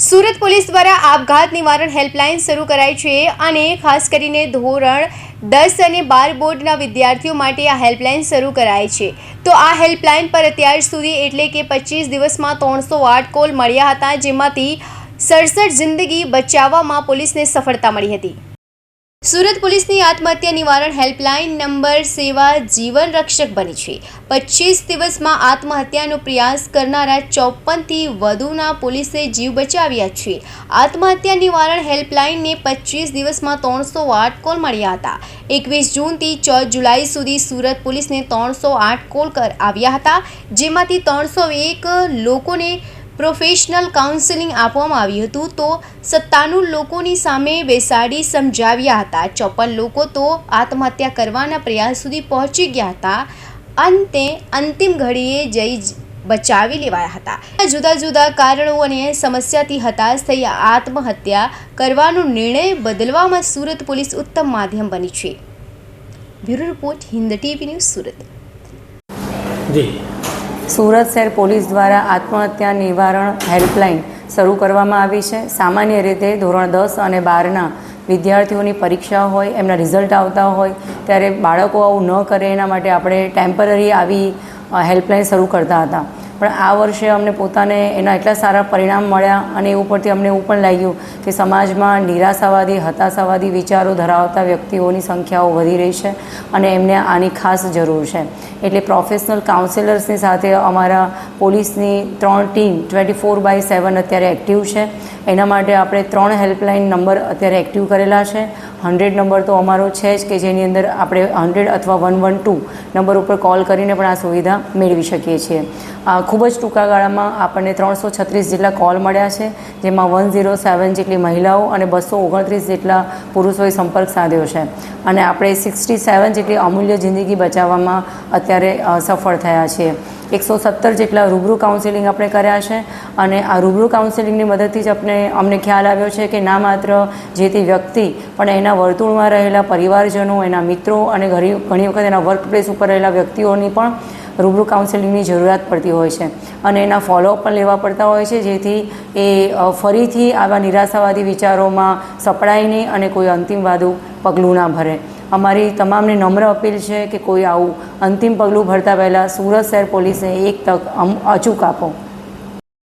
Surat police દ્વારા આપઘાત નિવારણ હેલ્પલાઇન શરૂ કરાઈ છે અને ખાસ કરીને ધોરણ 10 અને 12 બોર્ડના વિદ્યાર્થીઓ માટે આ હેલ્પલાઇન શરૂ કરાઈ છે। તો આ હેલ્પલાઇન પર અત્યાર સુધી એટલે કે 25 દિવસમાં 308 કોલ મળ્યા હતા, જેમાંથી 67 જિંદગી બચાવવામાં પોલીસને સફળતા મળી હતી। સુરત પોલીસની આત્મહત્યા નિવારણ હેલ્પલાઇન નંબર સેવા જીવન રક્ષક બની છે। 25 દિવસમાં આત્મહત્યાનો પ્રયાસ કરનારા 54થી વધુના પોલીસે જીવ બચાવ્યા છે। આત્મહત્યા નિવારણ હેલ્પલાઇનને 25 દિવસમાં 308 કોલ મળ્યા હતા। 21 જૂનથી 14 જુલાઈ સુધી સુરત પોલીસને 308 કોલ આવ્યા હતા, જેમાંથી 301 લોકોને પ્રોફેશનલ કાઉન્સેલિંગ આપવામાં આવ્યું હતું, તો 97 લોકોની સામે બેસાડી સમજાવ્યા હતા। 54 લોકો તો આત્મહત્યા કરવાના પ્રયાસ સુધી પહોંચી ગયા હતા, અંતે અંતિમ ઘડીએ જઈ બચાવી લેવાયા હતા। જુદા જુદા કારણો અને સમસ્યાથી હતાશ થઈ આત્મહત્યા કરવાનો નિર્ણય બદલવામાં સુરત પોલીસ ઉત્તમ માધ્યમ બની છે। Bureau report, Hind TV news, Surat. Surat શહેર પોલીસ દ્વારા આત્મહત્યા નિવારણ હેલ્પલાઇન શરૂ કરવામાં આવી છે। સામાન્ય રીતે ધોરણ 10 અને 12ના વિદ્યાર્થીઓની પરીક્ષા હોય, એમના રિઝલ્ટ આવતા હોય ત્યારે બાળકો આવું ન કરે એના માટે આપણે ટેમ્પરરી આવી હેલ્પલાઇન શરૂ કરતા હતા, પણ આ વર્ષે અમને પોતાને એના એટલા સારા પરિણામ મળ્યા અને એ ઉપરથી અમને એવું પણ લાગ્યું કે સમાજમાં નિરાશાવાદી, હતાશાવાદી વિચારો ધરાવતા વ્યક્તિઓની સંખ્યાઓ વધી રહી છે અને એમને આની ખાસ જરૂર છે। એટલે પ્રોફેશનલ કાઉન્સેલર્સની સાથે અમારા પોલીસની 3 ટીમ 24/7 અત્યારે એક્ટિવ છે। એના માટે આપણે 3 હેલ્પલાઇન નંબર અત્યારે એક્ટિવ કરેલા છે। 100 નંબર તો અમારો છે જ કે જેની અંદર આપણે 100 અથવા 112 નંબર ઉપર કોલ કરીને પણ આ સુવિધા મેળવી શકીએ છીએ। ખૂબ જ ટૂંકા ગાળામાં આપણને 336 જેટલા કોલ મળ્યા છે, જેમાં 107 જેટલી મહિલાઓ અને 229 જેટલા પુરુષોએ સંપર્ક સાધ્યો છે અને આપણે 67 જેટલી અમૂલ્ય જિંદગી બચાવવામાં અત્યારે સફળ થયા છીએ। 117 જેટલા રૂબરૂ કાઉન્સેલિંગ આપણે કર્યા છે અને આ રૂબરૂ કાઉન્સેલિંગની મદદથી જ અમને ખ્યાલ આવ્યો છે કે ના માત્ર જે તે વ્યક્તિ પણ એના વર્તુળમાં રહેલા પરિવારજનો, એના મિત્રો અને ઘણી વખત એના વર્ક પ્લેસ ઉપર રહેલા વ્યક્તિઓની પણ રૂબરૂ કાઉન્સેલિંગની જરૂરિયાત પડતી હોય છે અને એના ફોલોઅપ પણ લેવા પડતા હોય છે, જેથી એ ફરીથી આવા નિરાશાવાદી વિચારોમાં સપડાય નહીં અને કોઈ અંતિમવાદું પગલું ના ભરે। અમારી તમામને નમ્ર અપીલ છે કે કોઈ આવું અંતિમ પગલું ભરતા પહેલાં સુરત શહેર પોલીસને એક તક અચૂક આપો।